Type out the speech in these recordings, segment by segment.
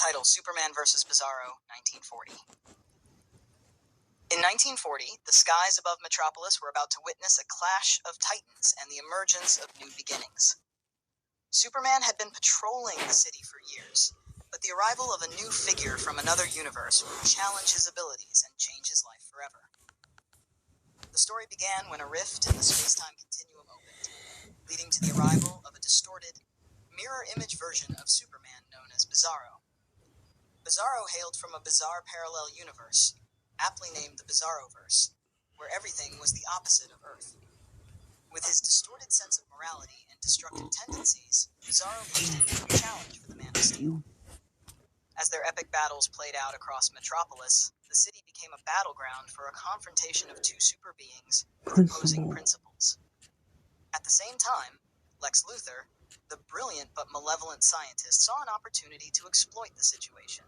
Title: Superman vs. Bizarro, 1940. In 1940, the skies above Metropolis were about to witness a clash of titans and the emergence of new beginnings. Superman had been patrolling the city for years, but the arrival of a new figure from another universe would challenge his abilities and change his life forever. The story began when a rift in the space-time continuum opened, leading to the arrival of a distorted, mirror-image version of Superman known as Bizarro. Bizarro hailed from a bizarre parallel universe, aptly named the Bizarroverse, where everything was the opposite of Earth. With his distorted sense of morality and destructive tendencies, Bizarro posed a new challenge for the Man of Steel. As their epic battles played out across Metropolis, the city became a battleground for a confrontation of two super beings with opposing principles. At the same time, Lex Luthor, the brilliant but malevolent scientist, saw an opportunity to exploit the situation.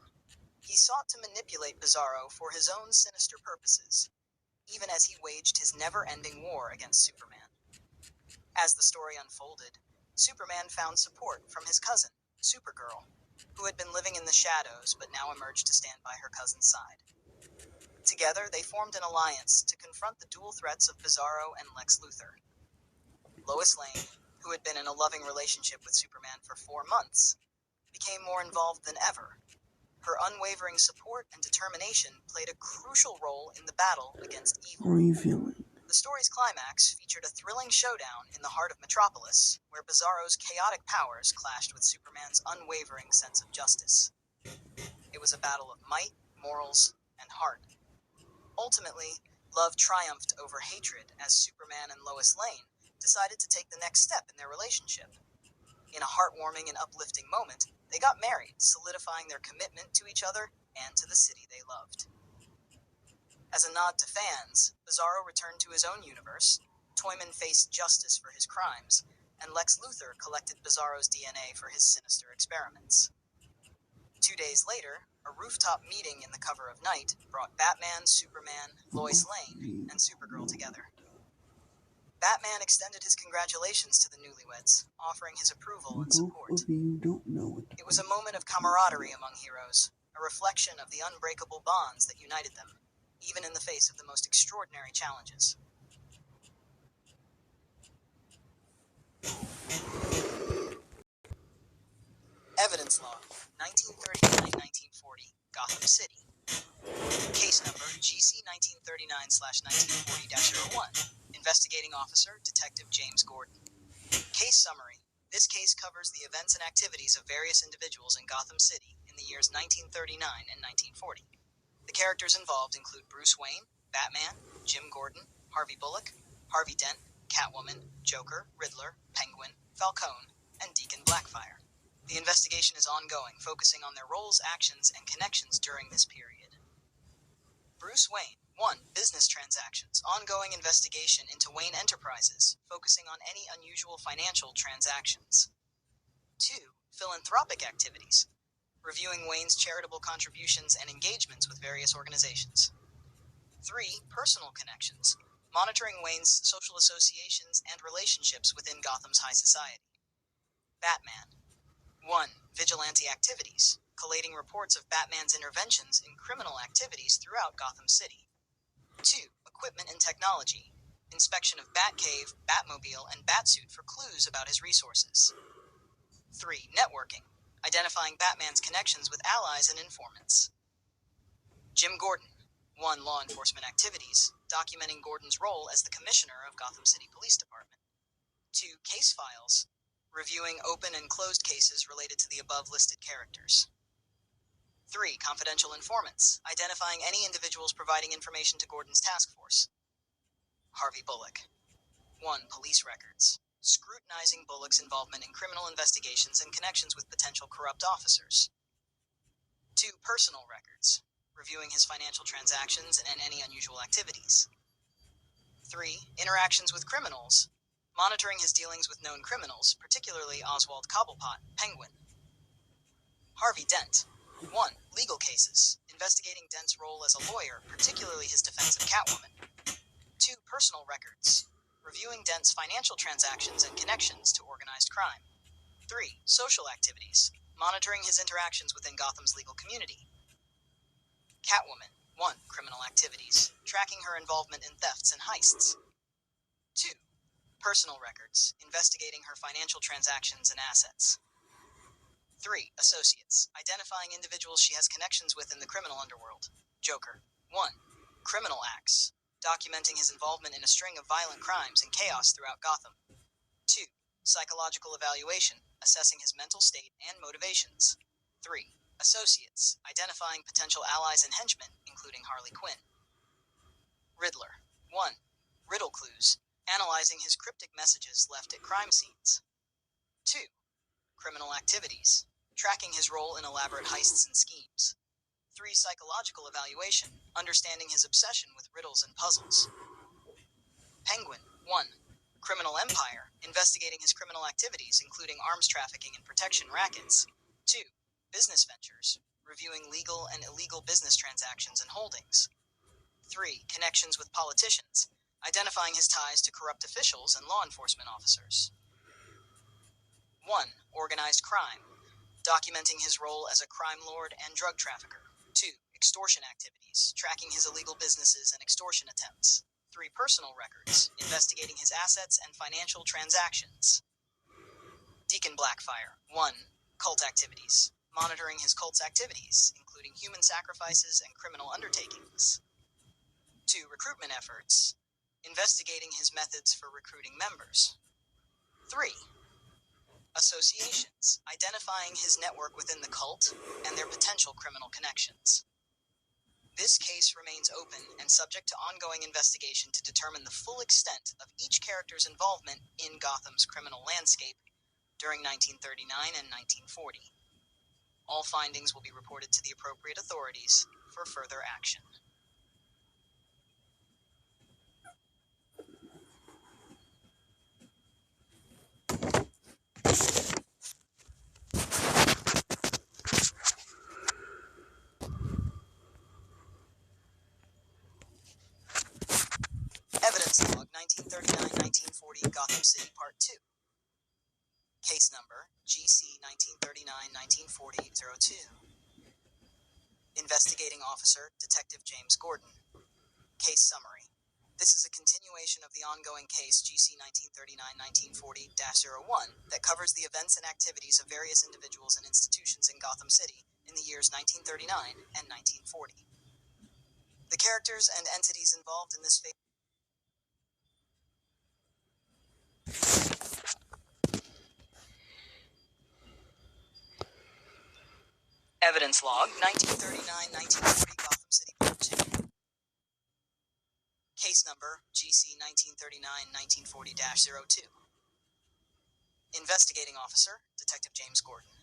He sought to manipulate Bizarro for his own sinister purposes, even as he waged his never-ending war against Superman. As the story unfolded, Superman found support from his cousin, Supergirl, who had been living in the shadows but now emerged to stand by her cousin's side. Together, they formed an alliance to confront the dual threats of Bizarro and Lex Luthor. Lois Lane, who had been in a loving relationship with Superman for 4 months, became more involved than ever. Her unwavering support and determination played a crucial role in the battle against evil. How are you feeling? The story's climax featured a thrilling showdown in the heart of Metropolis, where Bizarro's chaotic powers clashed with Superman's unwavering sense of justice. It was a battle of might, morals, and heart. Ultimately, love triumphed over hatred as Superman and Lois Lane decided to take the next step in their relationship. In a heartwarming and uplifting moment, they got married, solidifying their commitment to each other and to the city they loved. As a nod to fans, Bizarro returned to his own universe, Toyman faced justice for his crimes, and Lex Luthor collected Bizarro's DNA for his sinister experiments. 2 days later, a rooftop meeting in the cover of night brought Batman, Superman, Lois Lane, and Supergirl together. Batman extended his congratulations to the newlyweds, offering his approval and support. It was a moment of camaraderie among heroes, a reflection of the unbreakable bonds that united them, even in the face of the most extraordinary challenges. Evidence Log, 1939-1940, Gotham City. Case number GC 1939/1940-01. Investigating Officer, Detective James Gordon. Case summary. This case covers the events and activities of various individuals in Gotham City in the years 1939 and 1940. The characters involved include Bruce Wayne, Batman, Jim Gordon, Harvey Bullock, Harvey Dent, Catwoman, Joker, Riddler, Penguin, Falcone, and Deacon Blackfire. The investigation is ongoing, focusing on their roles, actions, and connections during this period. Bruce Wayne. 1. Business transactions. Ongoing investigation into Wayne Enterprises, focusing on any unusual financial transactions. 2. Philanthropic activities. Reviewing Wayne's charitable contributions and engagements with various organizations. 3. Personal connections. Monitoring Wayne's social associations and relationships within Gotham's high society. Batman. 1. Vigilante activities. Collating reports of Batman's interventions in criminal activities throughout Gotham City. 2. Equipment and technology. Inspection of Batcave, Batmobile, and Batsuit for clues about his resources. 3. Networking. Identifying Batman's connections with allies and informants. Jim Gordon. 1. Law enforcement activities. Documenting Gordon's role as the Commissioner of Gotham City Police Department. 2. Case files. Reviewing open and closed cases related to the above-listed characters. 3. Confidential informants, identifying any individuals providing information to Gordon's task force. Harvey Bullock. 1. Police records, scrutinizing Bullock's involvement in criminal investigations and connections with potential corrupt officers. 2. Personal records, reviewing his financial transactions and any unusual activities. 3. Interactions with criminals, monitoring his dealings with known criminals, particularly Oswald Cobblepot, Penguin. Harvey Dent. 1. Legal cases, investigating Dent's role as a lawyer, particularly his defense of Catwoman. 2. Personal records, reviewing Dent's financial transactions and connections to organized crime. 3. Social activities, monitoring his interactions within Gotham's legal community. Catwoman. 1. Criminal activities, tracking her involvement in thefts and heists. 2. Personal records, investigating her financial transactions and assets. 3. Associates, identifying individuals she has connections with in the criminal underworld. Joker. 1. Criminal acts, documenting his involvement in a string of violent crimes and chaos throughout Gotham. 2. Psychological evaluation, assessing his mental state and motivations. 3. Associates, identifying potential allies and henchmen, including Harley Quinn. Riddler. 1. Riddle clues, analyzing his cryptic messages left at crime scenes. 2. Criminal activities, tracking his role in elaborate heists and schemes. 3. Psychological evaluation, understanding his obsession with riddles and puzzles. Penguin. 1. Criminal empire, investigating his criminal activities, including arms trafficking and protection rackets. 2. Business ventures, reviewing legal and illegal business transactions and holdings. 3. Connections with politicians, identifying his ties to corrupt officials and law enforcement officers. 1. Organized crime, documenting his role as a crime lord and drug trafficker. 2. Extortion activities, tracking his illegal businesses and extortion attempts. 3. Personal records, investigating his assets and financial transactions. Deacon Blackfire. 1. Cult activities, monitoring his cult's activities, including human sacrifices and criminal undertakings. 2. Recruitment efforts, investigating his methods for recruiting members. 3. Associations, identifying his network within the cult and their potential criminal connections. This case remains open and subject to ongoing investigation to determine the full extent of each character's involvement in Gotham's criminal landscape during 1939 and 1940. All findings will be reported to the appropriate authorities for further action. Evidence Log 1939-1940 Gotham City Part 2. Case number GC 1939-1940-02. Investigating Officer Detective James Gordon. Case summary. This is a continuation of the ongoing case GC 1939-1940-01 that covers the events and activities of various individuals and institutions in Gotham City in the years 1939 and 1940. The characters and entities involved in this phase. Evidence Log 1939-1940 Gotham City Part 2. Case number GC 1939-1940-02. Investigating Officer Detective James Gordon.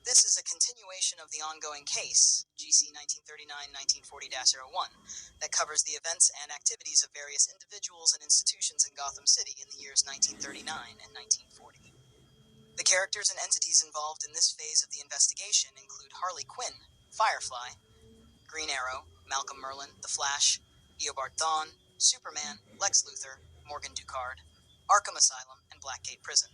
This is a continuation of the ongoing case GC 1939-1940-01 that covers the events and activities of various individuals and institutions in Gotham City in the years 1939 and 1940. The characters and entities involved in this phase of the investigation include Harley Quinn, Firefly, Green Arrow, Malcolm Merlyn, The Flash, Eobard Thawne, Superman, Lex Luthor, Morgan Ducard, Arkham Asylum, and Blackgate Prison.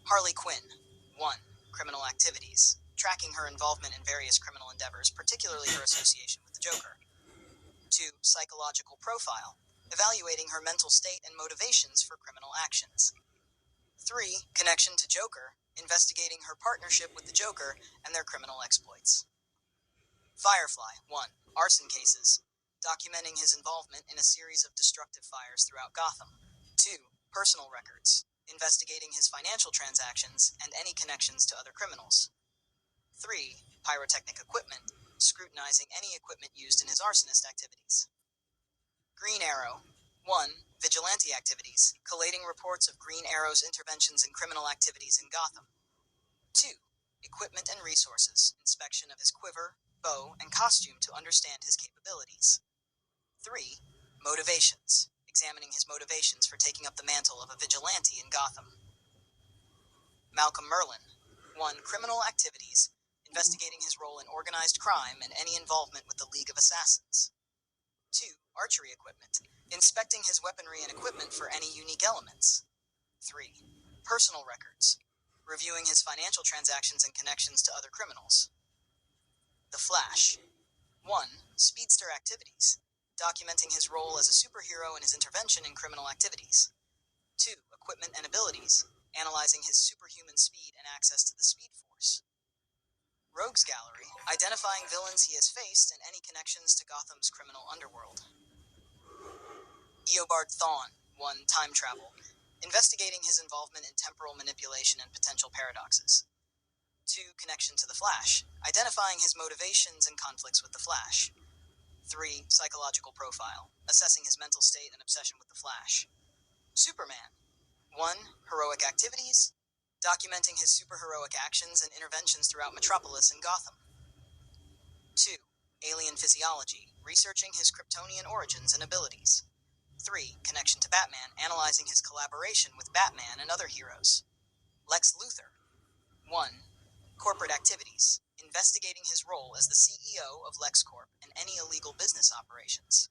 Harley Quinn. 1. Criminal activities, tracking her involvement in various criminal endeavors, particularly her association with the Joker. 2. Psychological profile, evaluating her mental state and motivations for criminal actions. 3. Connection to Joker, investigating her partnership with the Joker and their criminal exploits. Firefly. 1. Arson cases, documenting his involvement in a series of destructive fires throughout Gotham. 2. Personal records, investigating his financial transactions and any connections to other criminals. 3. Pyrotechnic equipment, scrutinizing any equipment used in his arsonist activities. Green Arrow. 1. Vigilante activities, collating reports of Green Arrow's interventions in criminal activities in Gotham. 2. Equipment and resources, inspection of his quiver, bow, and costume to understand his capabilities. 3. Motivations, examining his motivations for taking up the mantle of a vigilante in Gotham. Malcolm Merlyn. 1. Criminal activities, investigating his role in organized crime and any involvement with the League of Assassins. 2. Archery equipment, inspecting his weaponry and equipment for any unique elements. 3. Personal records, reviewing his financial transactions and connections to other criminals. The Flash. 1. Speedster activities, documenting his role as a superhero and his intervention in criminal activities. 2. Equipment and abilities, analyzing his superhuman speed and access to the Speed Force. Rogues Gallery, identifying villains he has faced and any connections to Gotham's criminal underworld. Eobard Thawne. 1. Time travel, investigating his involvement in temporal manipulation and potential paradoxes. 2. Connection to the Flash, identifying his motivations and conflicts with the Flash. 3. Psychological profile, assessing his mental state and obsession with the Flash. Superman. 1. Heroic activities, documenting his superheroic actions and interventions throughout Metropolis and Gotham. 2. Alien physiology, researching his Kryptonian origins and abilities. 3. Connection to Batman, analyzing his collaboration with Batman and other heroes. Lex Luthor. 1. Corporate activities, investigating his role as the CEO of LexCorp and any illegal business operations.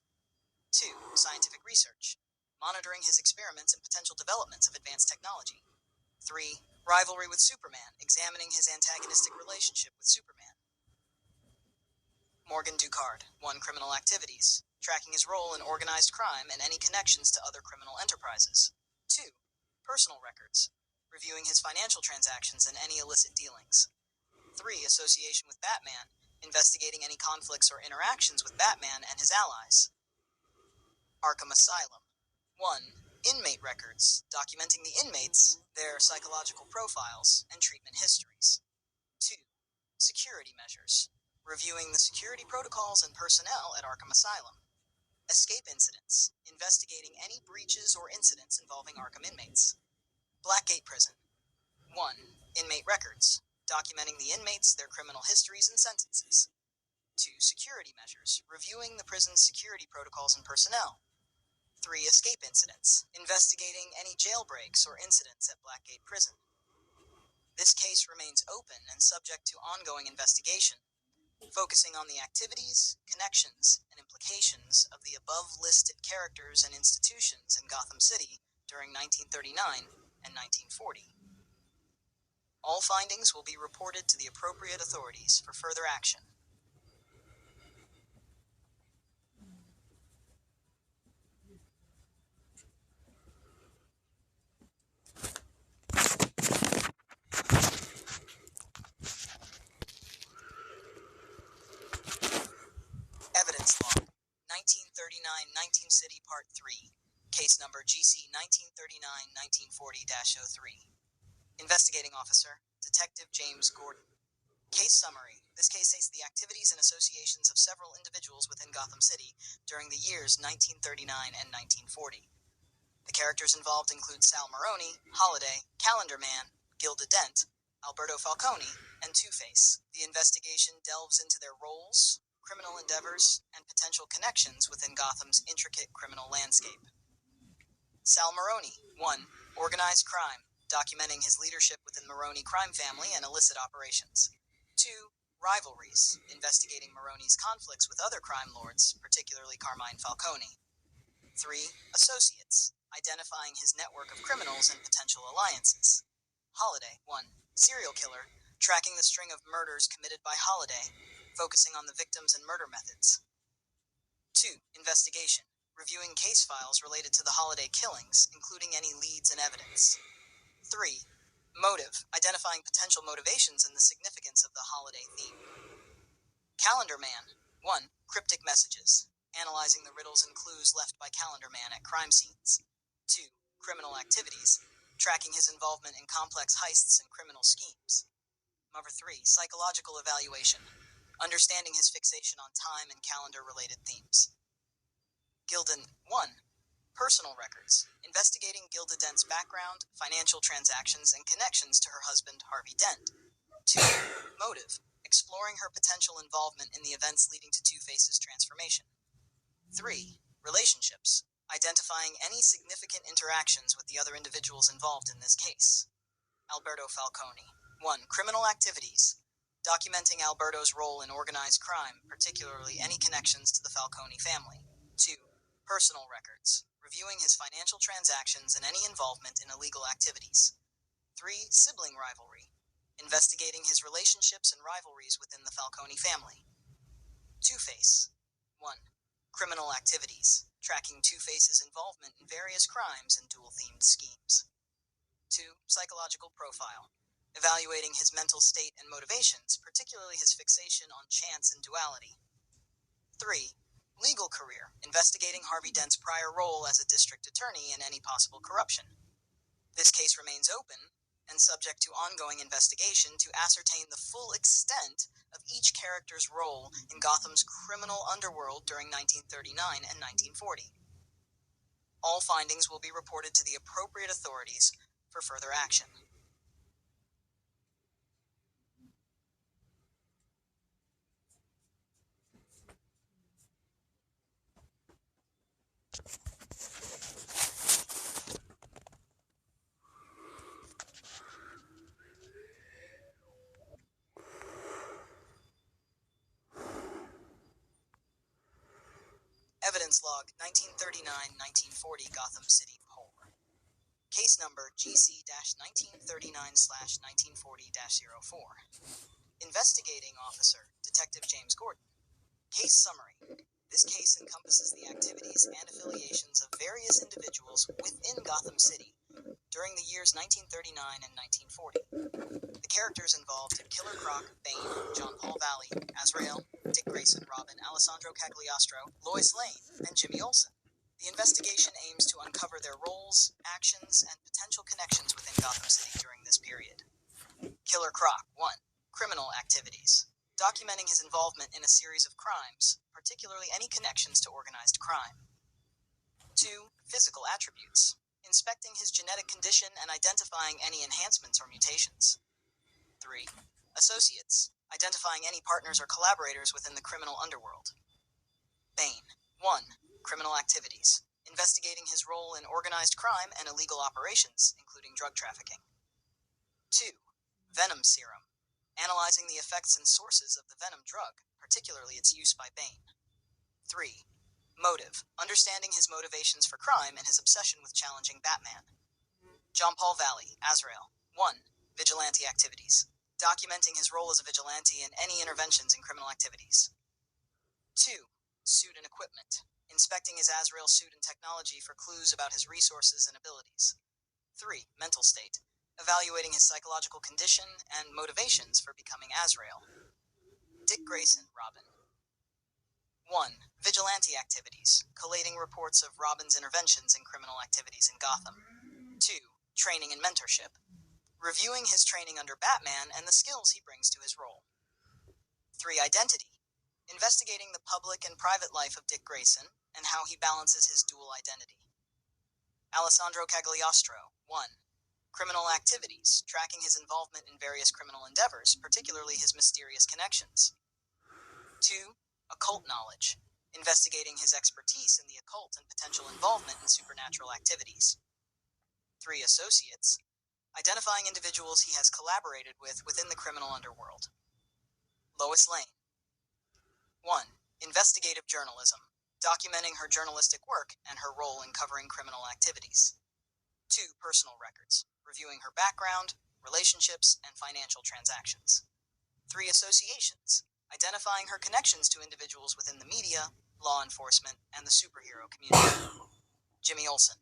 2. Scientific research, monitoring his experiments and potential developments of advanced technology. 3. Rivalry with Superman, examining his antagonistic relationship with Superman. Morgan Ducard. 1. Criminal activities, tracking his role in organized crime and any connections to other criminal enterprises. 2. Personal records, reviewing his financial transactions and any illicit dealings. 3. Association with Batman, investigating any conflicts or interactions with Batman and his allies. Arkham Asylum. 1. Inmate records, documenting the inmates, their psychological profiles, and treatment histories. 2. Security measures, reviewing the security protocols and personnel at Arkham Asylum. Escape incidents, investigating any breaches or incidents involving Arkham inmates. Blackgate Prison. 1. Inmate records, documenting the inmates, their criminal histories, and sentences. 2. Security measures, reviewing the prison's security protocols and personnel. 3. Escape incidents, investigating any jailbreaks or incidents at Blackgate Prison. This case remains open and subject to ongoing investigation, focusing on the activities, connections, and implications of the above-listed characters and institutions in Gotham City during 1939 and 1940. All findings will be reported to the appropriate authorities for further action. Evidence Log. 1939-19 City Part 3. Case number GC 1939-1940-03. Investigating Officer, Detective James Gordon. Case summary. This case states the activities and associations of several individuals within Gotham City during the years 1939 and 1940. The characters involved include Sal Maroni, Holiday, Calendar Man, Gilda Dent, Alberto Falcone, and Two-Face. The investigation delves into their roles, criminal endeavors, and potential connections within Gotham's intricate criminal landscape. Sal Maroni. 1. Organized crime, documenting his leadership within Maroni crime family and illicit operations. 2. Rivalries, investigating Maroni's conflicts with other crime lords, particularly Carmine Falcone. 3. Associates, identifying his network of criminals and potential alliances. Holiday. 1. Serial killer, tracking the string of murders committed by Holiday, focusing on the victims and murder methods. 2. Investigation, reviewing case files related to the Holiday killings, including any leads and evidence. 3. Motive, identifying potential motivations and the significance of the Holiday theme. Calendar Man. 1. Cryptic messages, analyzing the riddles and clues left by Calendar Man at crime scenes. 2. Criminal activities, tracking his involvement in complex heists and criminal schemes. Number 3. Psychological evaluation, understanding his fixation on time and calendar-related themes. Gilda 1. Personal records, investigating Gilda Dent's background, financial transactions, and connections to her husband, Harvey Dent. 2. Motive, exploring her potential involvement in the events leading to Two-Face's transformation. 3. Relationships, identifying any significant interactions with the other individuals involved in this case. Alberto Falcone. 1. Criminal activities, documenting Alberto's role in organized crime, particularly any connections to the Falcone family. 2. Personal records, reviewing his financial transactions and any involvement in illegal activities. 3. Sibling rivalry, investigating his relationships and rivalries within the Falcone family. Two-Face. 1. Criminal activities, tracking Two-Face's involvement in various crimes and dual-themed schemes. 2. Psychological profile, evaluating his mental state and motivations, particularly his fixation on chance and duality. 3. Legal career, investigating Harvey Dent's prior role as a district attorney and any possible corruption. This case remains open and subject to ongoing investigation to ascertain the full extent of each character's role in Gotham's criminal underworld during 1939 and 1940. All findings will be reported to the appropriate authorities for further action. Evidence Log 1939-1940 Gotham City Horror. Case number GC-1939/1940-04. Investigating Officer Detective James Gordon. Case summary. This case encompasses the activities and affiliations of various individuals within Gotham City during the years 1939 and 1940. The characters involved Killer Croc, Bane, John Paul Valley, Azrael, Dick Grayson, Robin, Alessandro Cagliostro, Lois Lane, and Jimmy Olsen. The investigation aims to uncover their roles, actions, and potential connections within Gotham City during this period. Killer Croc. 1. Criminal activities, documenting his involvement in a series of crimes, particularly any connections to organized crime. 2. Physical attributes, inspecting his genetic condition and identifying any enhancements or mutations. 3. Associates, identifying any partners or collaborators within the criminal underworld. Bane. 1. Criminal activities, investigating his role in organized crime and illegal operations, including drug trafficking. 2. Venom serum, analyzing the effects and sources of the venom drug, particularly its use by Bane. 3. Motive, understanding his motivations for crime and his obsession with challenging Batman. John Paul Valley, Azrael. 1. Vigilante activities, documenting his role as a vigilante and any interventions in criminal activities. 2. Suit and equipment, inspecting his Azrael suit and technology for clues about his resources and abilities. 3. Mental state, evaluating his psychological condition and motivations for becoming Azrael. Dick Grayson, Robin. 1. Vigilante activities, collating reports of Robin's interventions in criminal activities in Gotham. 2. Training and mentorship, reviewing his training under Batman and the skills he brings to his role. 3. Identity, investigating the public and private life of Dick Grayson and how he balances his dual identity. Alessandro Cagliostro. 1. Criminal activities, tracking his involvement in various criminal endeavors, particularly his mysterious connections. 2. Occult knowledge, investigating his expertise in the occult and potential involvement in supernatural activities. 3. Associates, identifying individuals he has collaborated with within the criminal underworld. Lois Lane. 1. Investigative journalism, documenting her journalistic work and her role in covering criminal activities. 2. Personal records, reviewing her background, relationships, and financial transactions. 3. Associations, identifying her connections to individuals within the media, law enforcement, and the superhero community. Jimmy Olsen.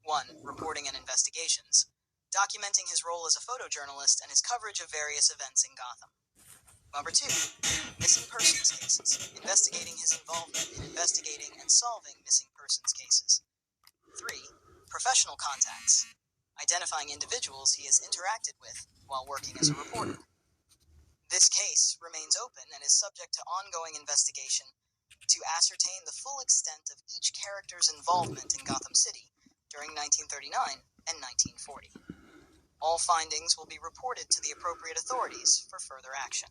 1. Reporting and investigations, documenting his role as a photojournalist and his coverage of various events in Gotham. Number 2. Missing persons cases, investigating his involvement in investigating and solving missing persons cases. 3. Professional contacts, identifying individuals he has interacted with while working as a reporter. This case remains open and is subject to ongoing investigation to ascertain the full extent of each character's involvement in Gotham City during 1939 and 1940. All findings will be reported to the appropriate authorities for further action.